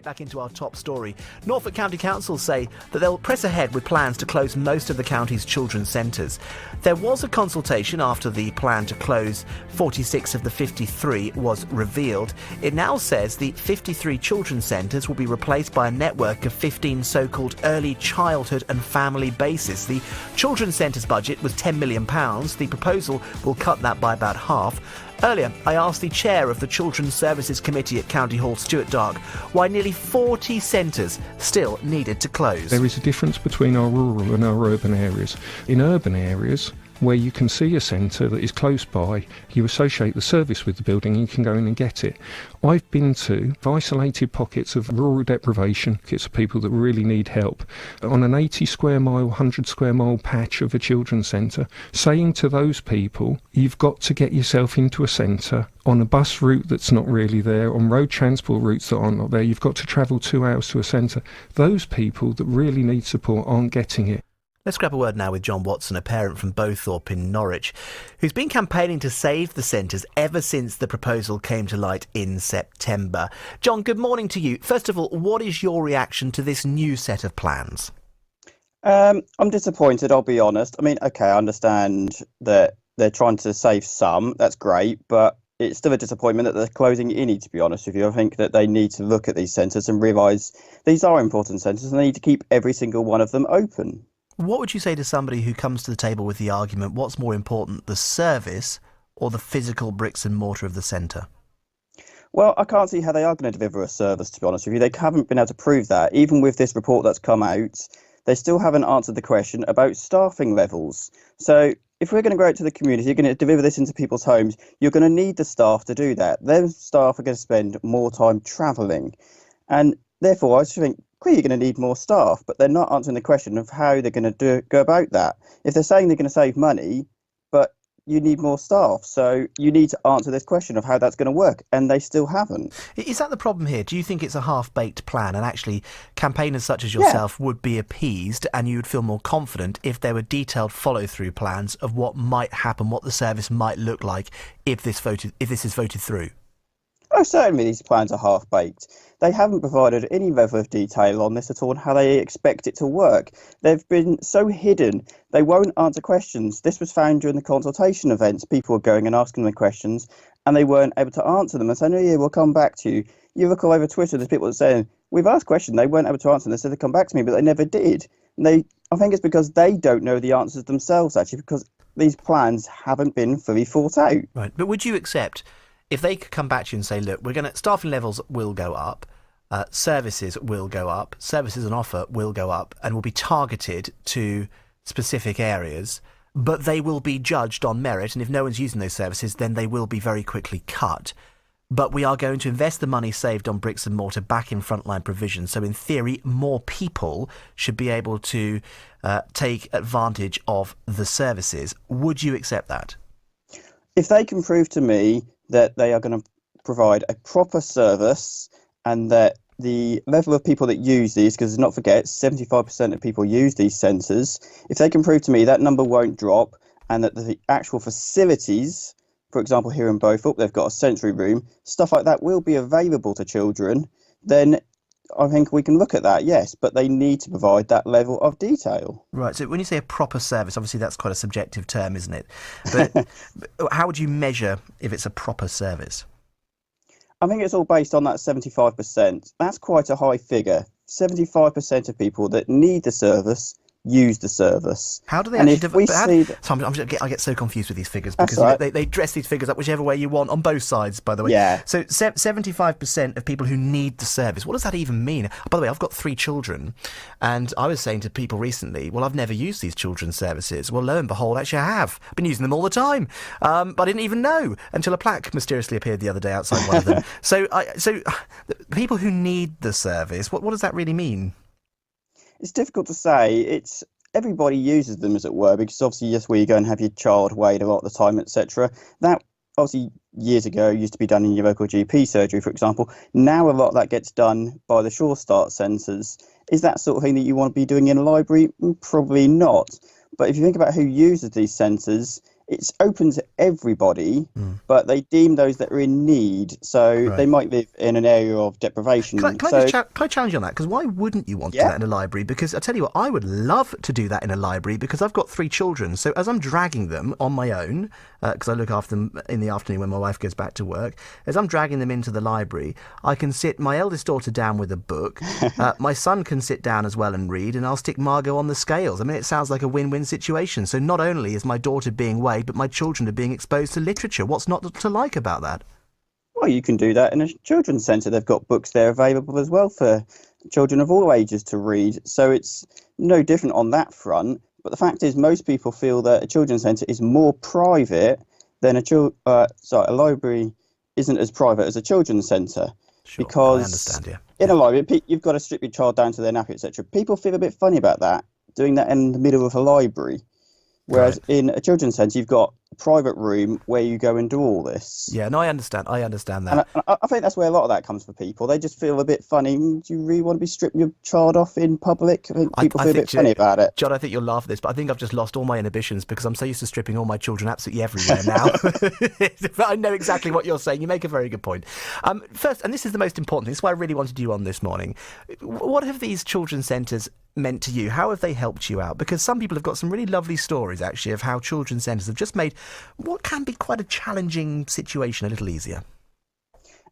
Back into our top story. Norfolk County Council say that they'll press ahead with plans to close most of the county's children's centres. There was a consultation after the plan to close 46 of the 53 was revealed. It now says the 53 children's centres will be replaced by a network of 15 so-called early childhood and family bases. The children's centres budget was £10 million. The proposal will cut that by about half. Earlier, I asked the chair of the Children's Services Committee at County Hall, Stuart Dark, why nearly 40 centres still needed to close. There is a difference between our rural and our urban areas. In urban areas, where you can see a centre that is close by, you associate the service with the building and you can go in and get it. I've been to isolated pockets of rural deprivation, pockets of people that really need help, on an 80 square mile, 100 square mile patch of a children's centre, saying to those people, you've got to get yourself into a centre on a bus route that's not really there, on road transport routes that aren't not there, you've got to travel 2 hours to a centre. Those people that really need support aren't getting it. Let's grab a word now with John Watson, a parent from Bowthorpe in Norwich, who's been campaigning to save the centres ever since the proposal came to light in September. John, good morning to you. First of all, what is your reaction to this new set of plans? I'm disappointed, I'll be honest. I mean, OK, I understand that they're trying to save some. That's great. But it's still a disappointment that they're closing any, to be honest with you. I think that they need to look at these centres and realise these are important centres and they need to keep every single one of them open. What would you say to somebody who comes to the table with the argument, what's more important, the service or the physical bricks and mortar of the centre? Well, I can't see how they are going to deliver a service, to be honest with you. They haven't been able to prove that. Even with this report that's come out, they still haven't answered the question about staffing levels. So if we're going to go out to the community, you're going to deliver this into people's homes, you're going to need the staff to do that. Those staff are going to spend more time travelling. And therefore, I just think, clearly you're going to need more staff, but they're not answering the question of how they're going to go about that. If they're saying they're going to save money, but you need more staff, so you need to answer this question of how that's going to work, and they still haven't. Is that the problem here? Do you think it's a half-baked plan, and actually campaigners such as yourself would be appeased and you would feel more confident if there were detailed follow-through plans of what might happen, what the service might look like if this is voted through? Oh, certainly these plans are half-baked. They haven't provided any level of detail on this at all and how they expect it to work. They've been so hidden, they won't answer questions. This was found during the consultation events. People were going and asking them questions and they weren't able to answer them and saying, oh yeah, we'll come back to you. You look all over Twitter, there's people that are saying, we've asked questions, they weren't able to answer them. They said they'd come back to me, but they never did. And I think it's because they don't know the answers themselves, actually, because these plans haven't been fully thought out. Right, but would you accept, if they could come back to you and say, look, staffing levels will go up, services will go up, services on offer will go up and will be targeted to specific areas, but they will be judged on merit, and if no one's using those services, then they will be very quickly cut. But we are going to invest the money saved on bricks and mortar back in frontline provision. So in theory, more people should be able to take advantage of the services. Would you accept that? If they can prove to me that they are going to provide a proper service and that the level of people that use these, because not forget, 75% of people use these centres, if they can prove to me that number won't drop and that the actual facilities, for example, here in Bowthorpe, they've got a sensory room, stuff like that will be available to children, then I think we can look at that, yes, but they need to provide that level of detail. Right, so when you say a proper service, obviously that's quite a subjective term, isn't it? But how would you measure if it's a proper service? I think it's all based on that 75%. That's quite a high figure. 75% of people that need the service use the service. How do they and actually... I get so confused with these figures because they dress these figures up whichever way you want on both sides, by the way. Yeah. So 75% of people who need the service, what does that even mean? By the way, I've got 3 children and I was saying to people recently, well, I've never used these children's services. Well, lo and behold, actually I have. I've been using them all the time. But I didn't even know until a plaque mysteriously appeared the other day outside one of them. So people who need the service, what does that really mean? It's difficult to say. Everybody uses them, as it were, because obviously just where you go and have your child weighed a lot of the time, etc. That obviously years ago used to be done in your local GP surgery, for example. Now a lot of that gets done by the Sure Start centres. Is that sort of thing that you want to be doing in a library? Probably not. But if you think about who uses these centres, it's open to everybody, but they deem those that are in need. So they might live in an area of deprivation. Can I challenge you on that? Because why wouldn't you want to do that in a library? Because I tell you what, I would love to do that in a library because I've got 3 children. So as I'm dragging them on my own, because I look after them in the afternoon when my wife goes back to work, as I'm dragging them into the library, I can sit my eldest daughter down with a book. My son can sit down as well and read, and I'll stick Margot on the scales. I mean, it sounds like a win-win situation. So not only is my daughter being weighed, but my children are being exposed to literature. What's not to like about that? Well, you can do that in a children's centre. They've got books there available as well for children of all ages to read. So it's no different on that front. But the fact is, most people feel that a children's centre is more private than a library isn't as private as a children's centre. Sure, because I understand, yeah. In a library, you've got to strip your child down to their nappy, etc. People feel a bit funny about that, doing that in the middle of a library. Whereas in a children's centre, you've got a private room where you go and do all this. Yeah, no, I understand that. And I think that's where a lot of that comes for people. They just feel a bit funny. Do you really want to be stripping your child off in public? I think people feel a bit funny about it. John, I think you'll laugh at this, but I think I've just lost all my inhibitions because I'm so used to stripping all my children absolutely everywhere now. But I know exactly what you're saying. You make a very good point. First, and this is the most important thing, this is why I really wanted you on this morning. What have these children's centres meant to you? How have they helped you out? Because some people have got some really lovely stories, actually, of how children's centres have just made what can be quite a challenging situation a little easier.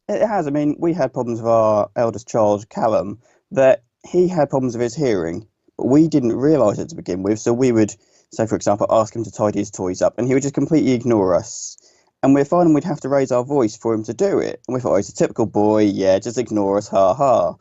It has. I mean, we had problems with our eldest child, Callum, that he had problems with his hearing, but we didn't realise it to begin with. So we would, say, for example, ask him to tidy his toys up, and he would just completely ignore us. And we're finding we'd have to raise our voice for him to do it. And we thought, oh, he's a typical boy, yeah, just ignore us, ha ha.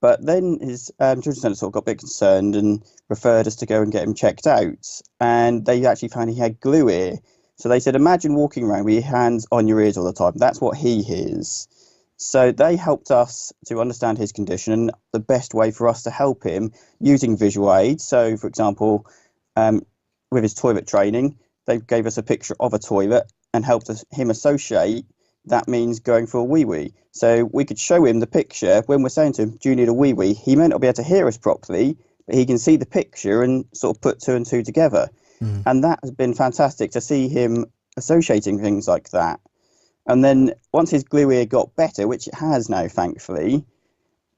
But then his children's centre sort of got a bit concerned and referred us to go and get him checked out. And they actually found he had glue ear. So they said, imagine walking around with your hands on your ears all the time. That's what he hears. So they helped us to understand his condition and the best way for us to help him using visual aids. So, for example, with his toilet training, they gave us a picture of a toilet and helped him associate that means going for a wee-wee. So we could show him the picture. When we're saying to him, do you need a wee-wee? He may not be able to hear us properly, but he can see the picture and sort of put 2 and 2 together. And that has been fantastic to see him associating things like that. And then once his glue ear got better, which it has now, thankfully,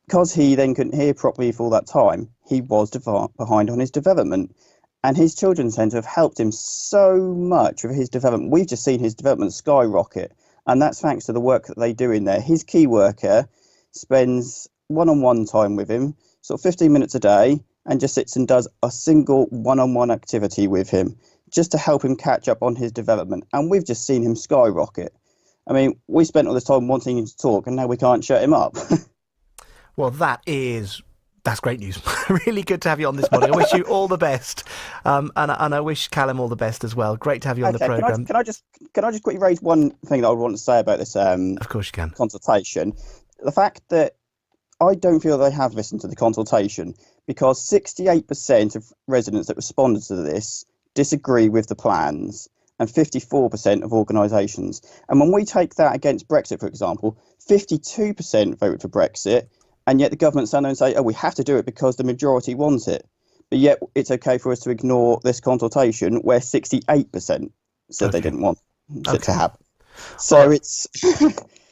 because he then couldn't hear properly for all that time, he was behind on his development. And his children's centre have helped him so much with his development. We've just seen his development skyrocket. And that's thanks to the work that they do in there. His key worker spends one-on-one time with him, sort of 15 minutes a day, and just sits and does a single one-on-one activity with him, just to help him catch up on his development. And we've just seen him skyrocket. I mean, we spent all this time wanting him to talk, and now we can't shut him up. Well, that's great news. Really good to have you on this morning. I wish you all the best. And I wish Callum all the best as well. Great to have you on the programme. Can I just quickly raise one thing that I would want to say about this of course you can. Consultation? The fact that I don't feel they have listened to the consultation, because 68% of residents that responded to this disagree with the plans, and 54% of organisations. And when we take that against Brexit, for example, 52% voted for Brexit, and yet the government stand there and say, oh, we have to do it because the majority wants it. But yet it's okay for us to ignore this consultation where 68% said they didn't want it to happen. So it's...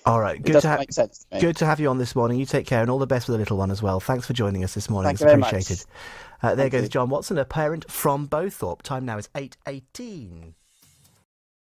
All right, good to have you on this morning. You take care and all the best with the little one as well. Thanks for joining us this morning. It's appreciated. There goes John Watson, a parent from Bowthorpe. Time now is 8:18.